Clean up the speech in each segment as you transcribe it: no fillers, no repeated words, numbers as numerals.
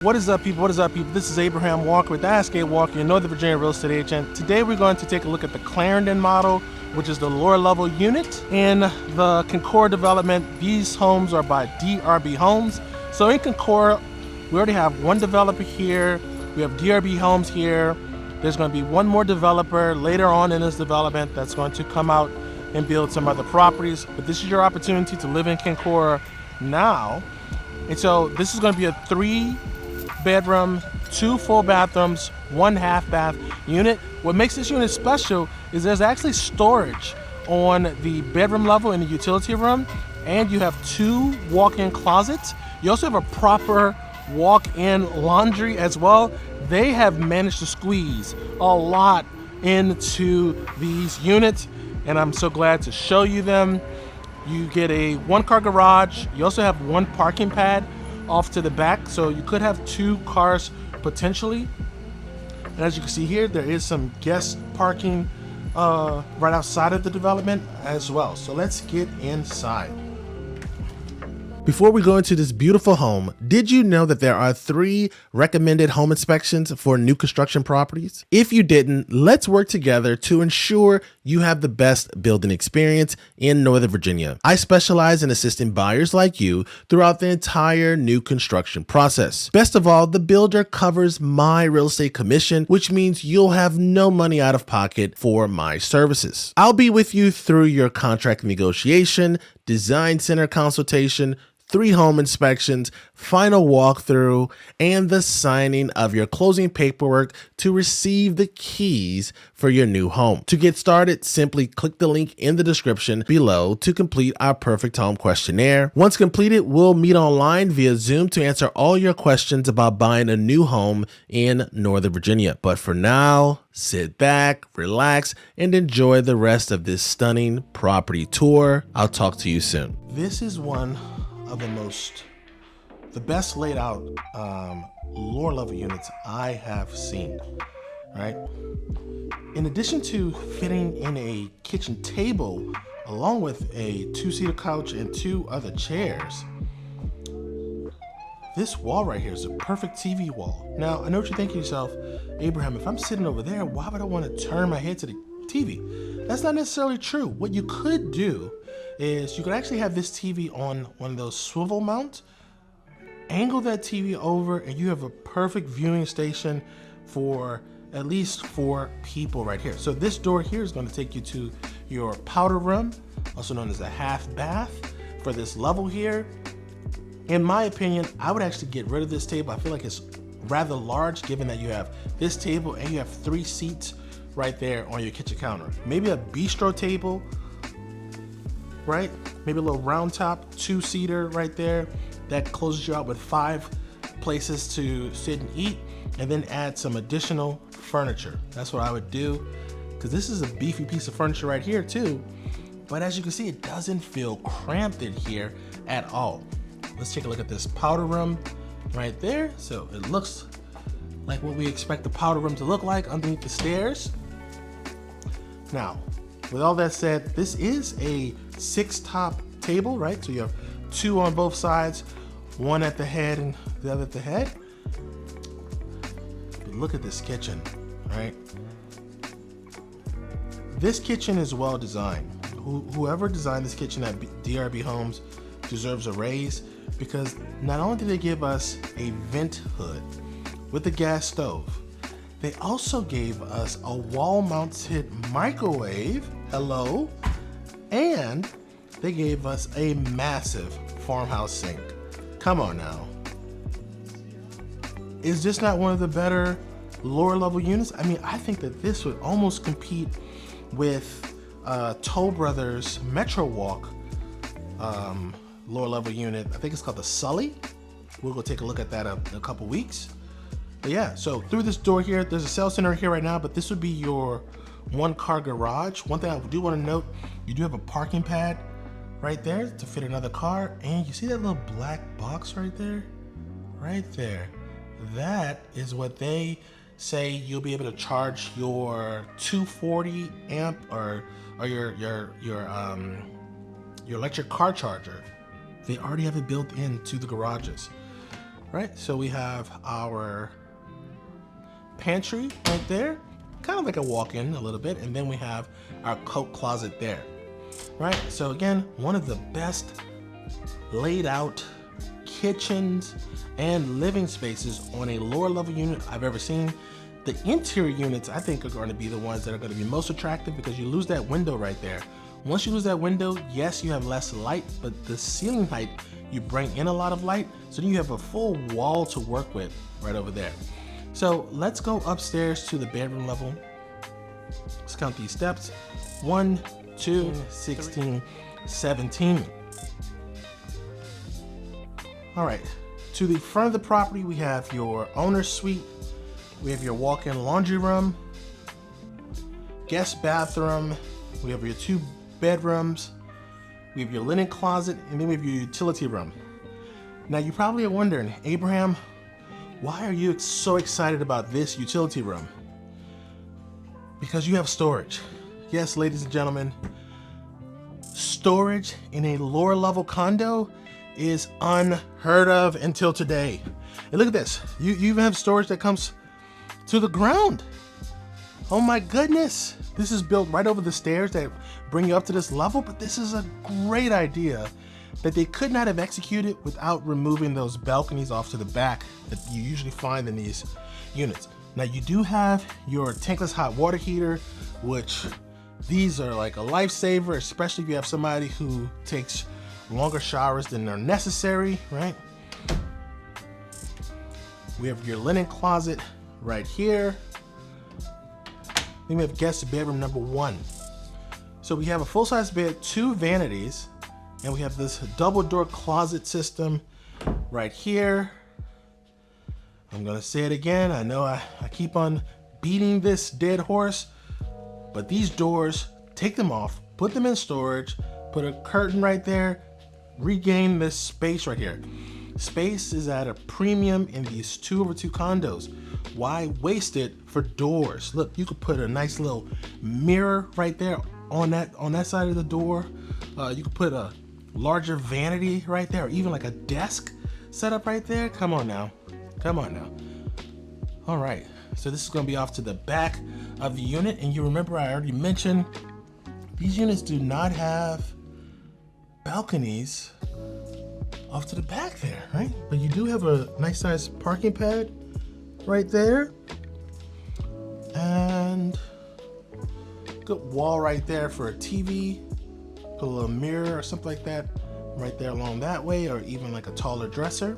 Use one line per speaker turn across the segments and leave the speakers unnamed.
What is up, people? What is up, people? This is Abraham Walker with Ask A Walker, your Northern Virginia real estate agent. Today we're going to take a look at the Clarendon model, which is the lower level unit in the Kincora development. These homes are by DRB Homes. So in Kincora, we already have one developer here. We have DRB Homes here. There's going to be one more developer later on in this development that's going to come out and build some other properties. But this is your opportunity to live in Kincora now. And so this is going to be a 3-bedroom, 2 full bathrooms, 1 half bath unit. What makes this unit special is there's actually storage on the bedroom level in the utility room, and you have 2 walk-in closets. You also have a proper walk-in laundry as well. They have managed to squeeze a lot into these units, and I'm so glad to show you them. You get a 1-car garage. You also have 1 parking pad off to the back, so you could have 2 cars potentially. And as you can see here, there is some guest parking right outside of the development as well. So let's get inside. Before we go into this beautiful home, did you know that there are 3 recommended home inspections for new construction properties? If you didn't, let's work together to ensure you have the best building experience in Northern Virginia. I specialize in assisting buyers like you throughout the entire new construction process. Best of all, the builder covers my real estate commission, which means you'll have no money out of pocket for my services. I'll be with you through your contract negotiation, design center consultation, 3 home inspections, final walkthrough, and the signing of your closing paperwork to receive the keys for your new home. To get started, simply click the link in the description below to complete our perfect home questionnaire. Once completed, we'll meet online via Zoom to answer all your questions about buying a new home in Northern Virginia. But for now, sit back, relax, and enjoy the rest of this stunning property tour. I'll talk to you soon. This is one of the best laid out lower level units I have seen, right? In addition to fitting in a kitchen table along with a 2-seater couch and 2 other chairs, this wall right here is a perfect TV wall. Now, I know what you're thinking to yourself, Abraham, if I'm sitting over there, why would I want to turn my head to the TV? That's not necessarily true. What you could do is you could actually have this TV on one of those swivel mounts, angle that TV over, and you have a perfect viewing station for at least 4 people right here. So this door here is going to take you to your powder room, also known as a half bath for this level here. In my opinion, I would actually get rid of this table. I feel like it's rather large given that you have this table and you have 3 seats right there on your kitchen counter. Maybe a bistro table, right? Maybe a little round top 2-seater right there that closes you out with 5 places to sit and eat, and then add some additional furniture. That's what I would do, because this is a beefy piece of furniture right here too. But as you can see, it doesn't feel cramped in here at all. Let's take a look at this powder room right there. So it looks like what we expect the powder room to look like underneath the stairs. Now, with all that said, this is a 6-top table, right? So you have 2 on both sides, 1 at the head and the other at the head. But look at this kitchen, right? This kitchen is well designed. Whoever designed this kitchen at DRB Homes deserves a raise, because not only did they give us a vent hood with a gas stove, they also gave us a wall-mounted microwave, hello, and they gave us a massive farmhouse sink. Come on now. Is this not one of the better lower level units? I mean, I think that this would almost compete with Toll Brothers Metro Walk lower level unit. I think it's called the Sully. We'll go take a look at that in a couple weeks. But yeah, so through this door here, there's a sales center here right now, but this would be your 1-car garage. One thing I do want to note, you do have a parking pad right there to fit another car, and you see that little black box right there? Right there. That is what they say you'll be able to charge your 240 amp or your electric car charger. They already have it built into the garages. right? So we have our pantry right there, kind of like a walk-in a little bit, and then we have our coat closet there, right? So again, one of the best laid out kitchens and living spaces on a lower level unit I've ever seen. The interior units I think are going to be the ones that are going to be most attractive because you lose that window right there. Once you lose that window, yes, you have less light, but the ceiling height, you bring in a lot of light, so then you have a full wall to work with right over there. So let's go upstairs to the bedroom level. Let's count these steps. 1, 2, 16, 17. All right, to the front of the property, we have your owner's suite. We have your walk-in laundry room, guest bathroom. We have your 2 bedrooms. We have your linen closet, and then we have your utility room. Now you probably are wondering, Abraham, why are you so excited about this utility room? Because you have storage. Yes, ladies and gentlemen, storage in a lower level condo is unheard of until today. And look at this, you even have storage that comes to the ground. Oh my goodness. This is built right over the stairs that bring you up to this level, but this is a great idea that they could not have executed without removing those balconies off to the back that you usually find in these units. Now you do have your tankless hot water heater, which these are like a lifesaver, especially if you have somebody who takes longer showers than are necessary, right? We have your linen closet right here. Then we have guest bedroom number 1. So we have a full-size bed, 2 vanities, and we have this double door closet system right here. I'm gonna say it again. I know I keep on beating this dead horse, but these doors, take them off, put them in storage, put a curtain right there, regain this space right here. Space is at a premium in these 2/2 condos. Why waste it for doors? Look, you could put a nice little mirror right there on that side of the door. You could put a larger vanity right there, or even like a desk set up right there. Come on now. Come on now. All right, so this is gonna be off to the back of the unit. And you remember I already mentioned these units do not have balconies off to the back there, right? But you do have a nice sized parking pad right there. And good wall right there for a TV. Put a little mirror or something like that right there along that way, or even like a taller dresser.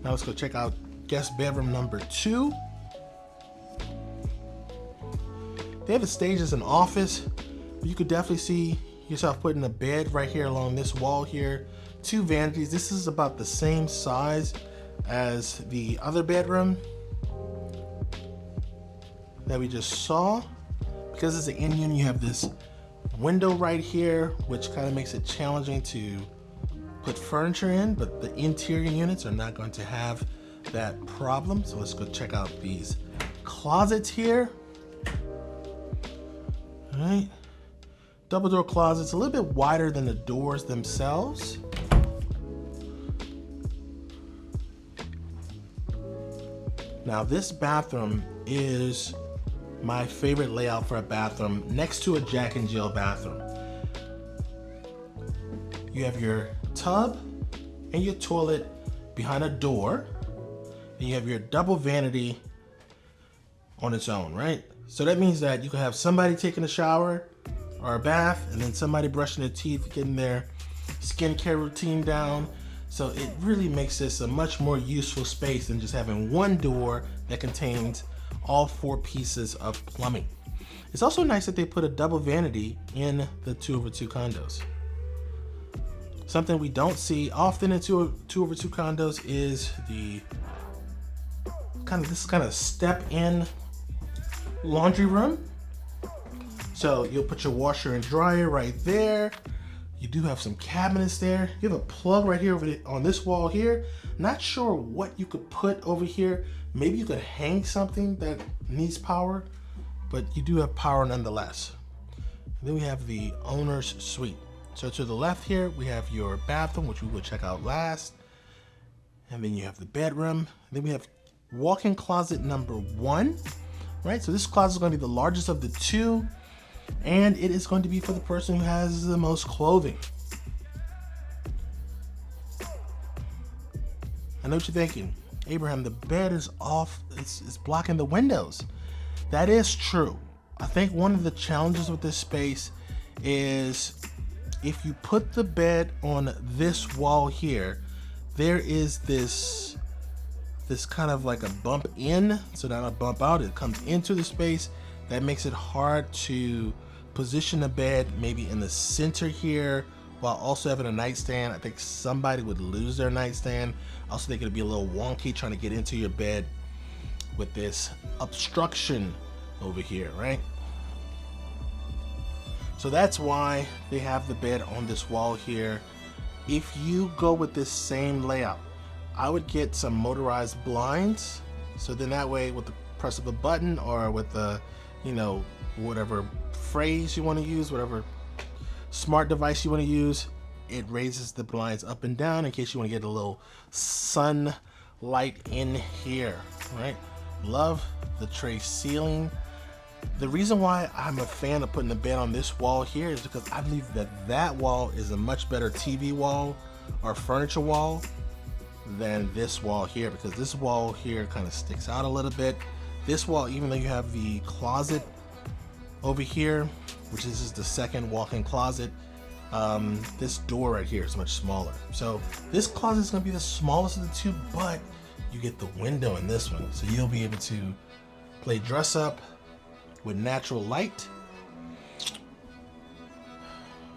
Now let's go check out guest bedroom number 2. They have it staged as an office, but you could definitely see yourself putting a bed right here along this wall here. 2 vanities. This is about the same size as the other bedroom that we just saw. Because it's an in unit, you have this window right here, which kind of makes it challenging to put furniture in, but the interior units are not going to have that problem. So let's go check out these closets here. All right, double door closets, a little bit wider than the doors themselves. Now this bathroom is my favorite layout for a bathroom, next to a Jack and Jill bathroom. You have your tub and your toilet behind a door, and you have your double vanity on its own, right? So that means that you can have somebody taking a shower or a bath, and then somebody brushing their teeth, getting their skincare routine down. So it really makes this a much more useful space than just having one door that contains all 4 pieces of plumbing. It's also nice that they put a double vanity in the 2/2 condos. Something we don't see often in 2/2 condos is the kind of step-in laundry room. So you'll put your washer and dryer right there. You do have some cabinets there. You have a plug right here on this wall here. Not sure what you could put over here. Maybe you could hang something that needs power, but you do have power nonetheless. And then we have the owner's suite. So to the left here, we have your bathroom, which we will check out last. And then you have the bedroom. Then we have walk-in closet number 1, right? So this closet is going to be the largest of the 2, and it is going to be for the person who has the most clothing. I know what you're thinking. Abraham, the bed is off, it's blocking the windows. That is true. I think one of the challenges with this space is if you put the bed on this wall here, there is this kind of like a bump in, so not a bump out, it comes into the space. That makes it hard to position the bed maybe in the center here while also having a nightstand. I think somebody would lose their nightstand. I also think it'd be a little wonky trying to get into your bed with this obstruction over here, right? So that's why they have the bed on this wall here. If you go with this same layout, I would get some motorized blinds. So then that way with the press of a button or with the, you know, whatever phrase you want to use, whatever smart device you want to use, it raises the blinds up and down in case you want to get a little sunlight in here, right? Love the tray ceiling. The reason why I'm a fan of putting the bed on this wall here is because I believe that that wall is a much better TV wall or furniture wall than this wall here, because this wall here kind of sticks out a little bit. This wall, even though you have the closet over here, which is the second walk-in closet, this door right here is much smaller. So this closet is going to be the smallest of the 2, but you get the window in this one, so you'll be able to play dress up with natural light.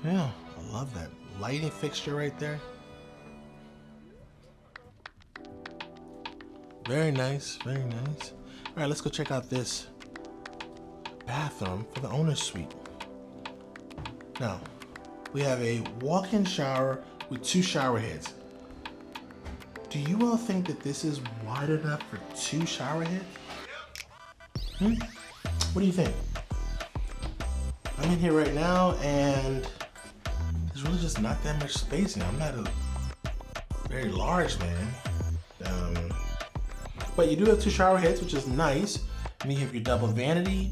Yeah, I love that lighting fixture right there. Very nice, very nice. All right, let's go check out this bathroom for the owner's suite. Now, we have a walk-in shower with 2 shower heads. Do you all think that this is wide enough for 2 shower heads? What do you think? I'm in here right now and there's really just not that much space in. I'm not a very large man. But you do have 2 shower heads, which is nice. And you have your double vanity.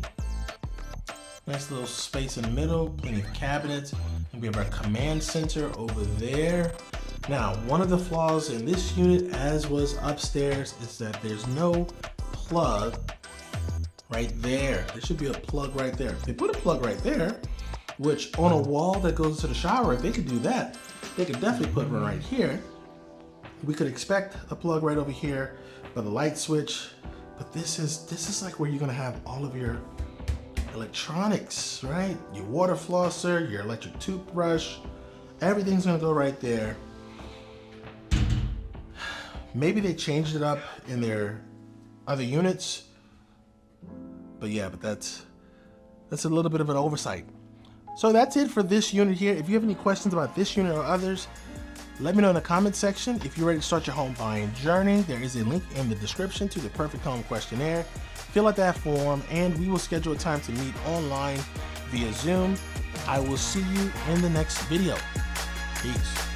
Nice little space in the middle, plenty of cabinets. And we have our command center over there. Now, one of the flaws in this unit, as was upstairs, is that there's no plug right there. There should be a plug right there. If they put a plug right there, which on a wall that goes to the shower, if they could do that, they could definitely put one right here. We could expect a plug right over here for the light switch, but this is like where you're gonna have all of your electronics, right? Your water flosser, your electric toothbrush, everything's gonna go right there. Maybe they changed it up in their other units, but yeah, but that's a little bit of an oversight. So that's it for this unit here. If you have any questions about this unit or others, let me know in the comment section. If you're ready to start your home buying journey, there is a link in the description to the Perfect Home Questionnaire. Fill out that form and we will schedule a time to meet online via Zoom. I will see you in the next video. Peace.